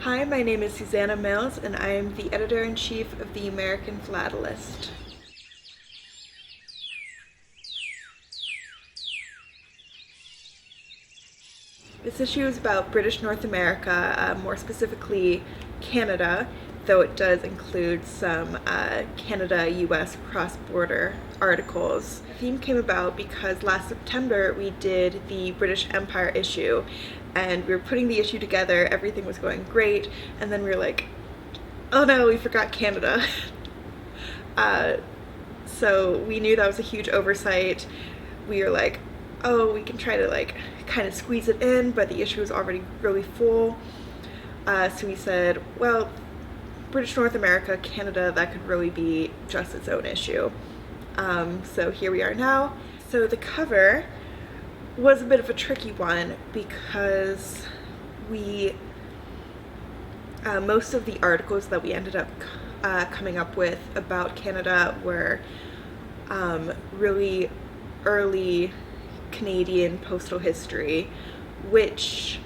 Hi, my name is Susanna Mills, and I am the editor-in-chief of the American Philatelist. This issue is about British North America, more specifically Canada, though it does include some Canada-US cross-border articles. The theme came about because last September we did the British Empire issue, and we were putting the issue together, everything was going great, and then we were like, oh no, we forgot Canada. So we knew that was a huge oversight. We were like, oh, we can try to kind of squeeze it in, but the issue was already really full. So we said, well, British North America, Canada, that could really be just its own issue. So here we are now. So the cover was a bit of a tricky one because most of the articles that we ended up coming up with about Canada were really early Canadian postal history, which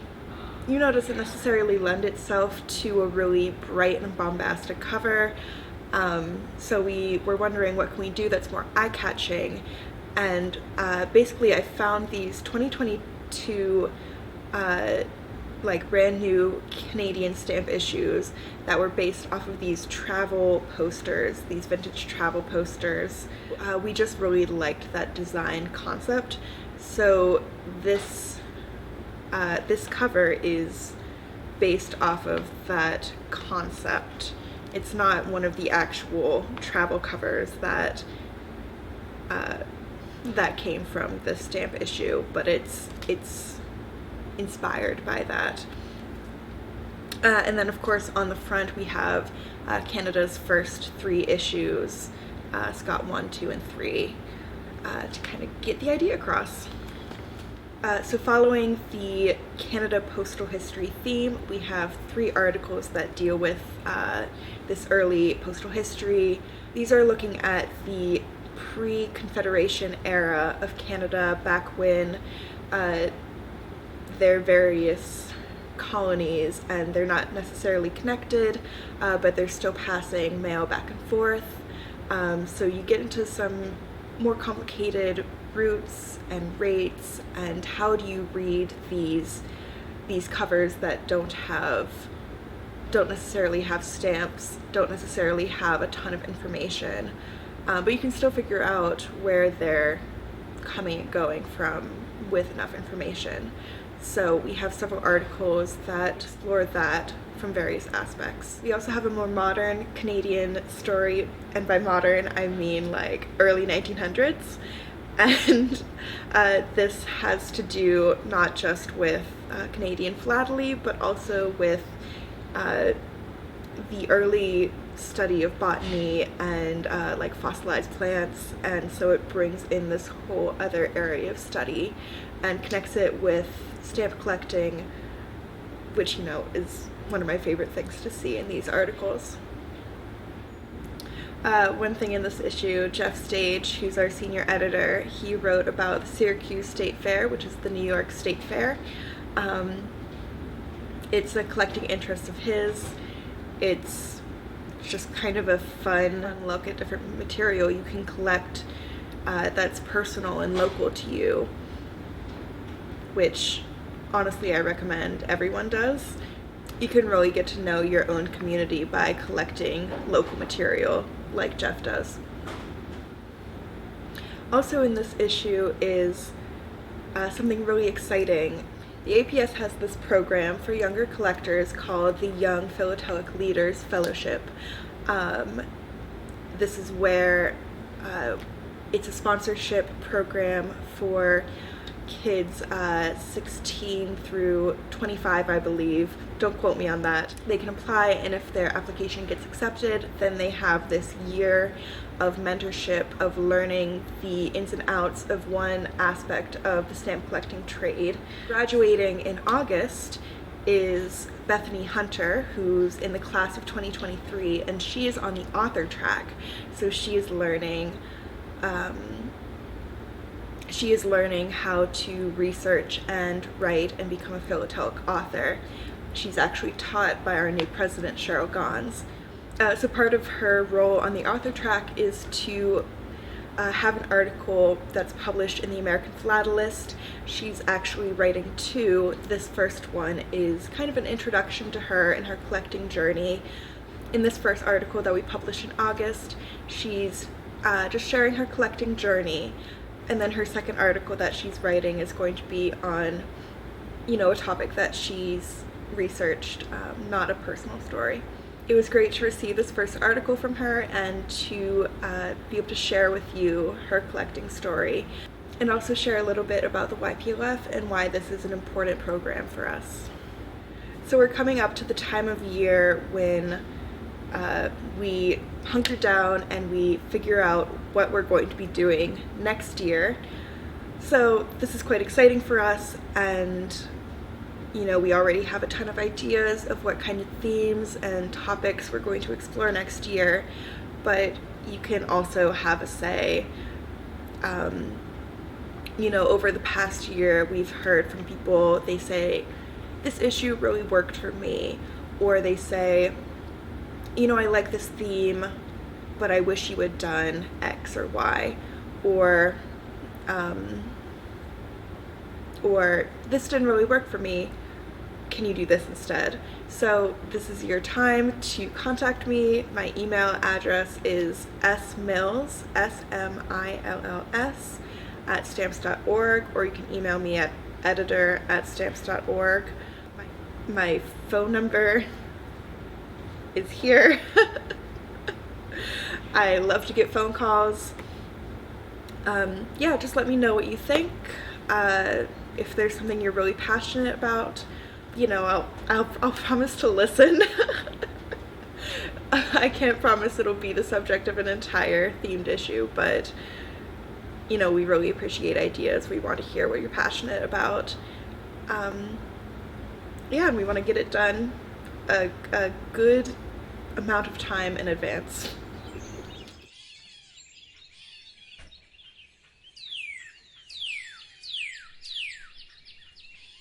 doesn't necessarily lend itself to a really bright and bombastic cover. So we were wondering, what can we do that's more eye-catching? And basically I found these 2022 brand new Canadian stamp issues that were based off of these travel posters, these vintage travel posters. We just really liked that design concept. So this cover is based off of that concept. It's not one of the actual travel covers that came from the stamp issue, but it's inspired by that. And then of course on the front we have Canada's first 3 issues, Scott 1, 2, and 3, to kind of get the idea across. So following the Canada postal history theme, we have 3 articles that deal with this early postal history. These are looking at the pre-Confederation era of Canada, back when their various colonies, and they're not necessarily connected, but they're still passing mail back and forth. So you get into some more complicated routes and rates, and how do you read these covers that don't necessarily have stamps, don't necessarily have a ton of information, but you can still figure out where they're coming and going from with enough information. So we have several articles that explore that from various aspects. We also have a more modern Canadian story, and by modern I mean like early 1900s. And this has to do not just with Canadian philately, but also with the early study of botany and fossilized plants, and so it brings in this whole other area of study and connects it with stamp collecting, which is one of my favorite things to see in these articles. One thing in this issue, Jeff Stage, who's our senior editor, he wrote about the Syracuse State Fair, which is the New York State Fair. It's a collecting interest of his. It's just kind of a fun look at different material you can collect that's personal and local to you, which honestly I recommend everyone does. You can really get to know your own community by collecting local material like Jeff does. Also in this issue is something really exciting. The APS has this program for younger collectors called the Young Philatelic Leaders Fellowship. This is where it's a sponsorship program for kids 16 through 25, I believe. Don't quote me on that. They can apply, and if their application gets accepted, then they have this year of mentorship, of learning the ins and outs of one aspect of the stamp collecting trade. Graduating in August is Bethany Hunter, who's in the class of 2023, and she is on the author track. So she is learning how to research and write and become a philatelic author. she's actually taught by our new president, Cheryl Gons. So part of her role on the author track is to have an article that's published in the American Philatelist. She's actually writing two. This first one is kind of an introduction to her and her collecting journey. In this first article that we published in August, she's just sharing her collecting journey, and then her second article that she's writing is going to be on, a topic that she's researched, not a personal story. It was great to receive this first article from her and to be able to share with you her collecting story, and also share a little bit about the YPLF and why this is an important program for us. So we're coming up to the time of year when we hunker down and we figure out what we're going to be doing next year. So this is quite exciting for us, and we already have a ton of ideas of what kind of themes and topics we're going to explore next year, but you can also have a say. Over the past year, we've heard from people, they say, this issue really worked for me, or they say, I like this theme, but I wish you had done X or Y, or this didn't really work for me, can you do this instead? So this is your time to contact me. My email address is smills, SMILLS, @stamps.org, or you can email me at editor@stamps.org. My phone number is here. I love to get phone calls. Just let me know what you think. If there's something you're really passionate about, I'll promise to listen. I can't promise it'll be the subject of an entire themed issue, but we really appreciate ideas. We want to hear what you're passionate about. And we want to get it done a good amount of time in advance.